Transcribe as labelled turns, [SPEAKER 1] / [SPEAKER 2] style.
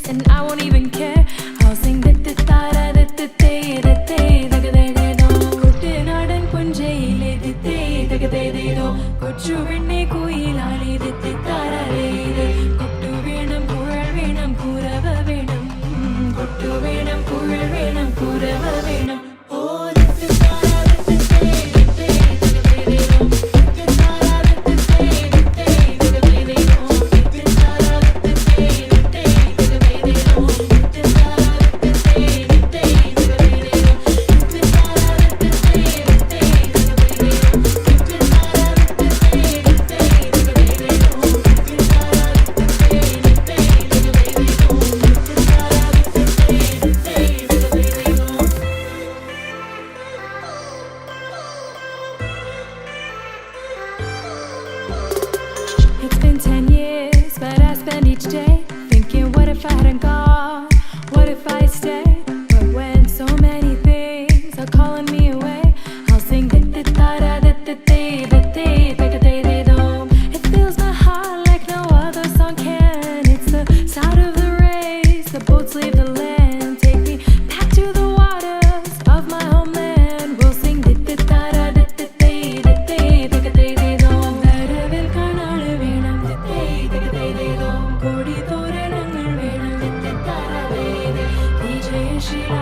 [SPEAKER 1] and I won't even care. I'll sing tara Kuttinadan punjaile Dagadaydo Kochu vinne koyilali tara Kottu venam pural venam kurava venam Kottu venam pural venam kurava venam. Oh, it's been 10 years, but I spend each day thinking, what if I hadn't gone? What if I stayed? But when so many things are calling me away, I'll sing tara It fills my heart like no other song can. It's the sound of the race, the boats leave the land. Take me back to the waters of my homeland. We'll sing tara വരവിൽ കാണാള് വേണം കോടി തോരണങ്ങൾ വേണം വിജയശീല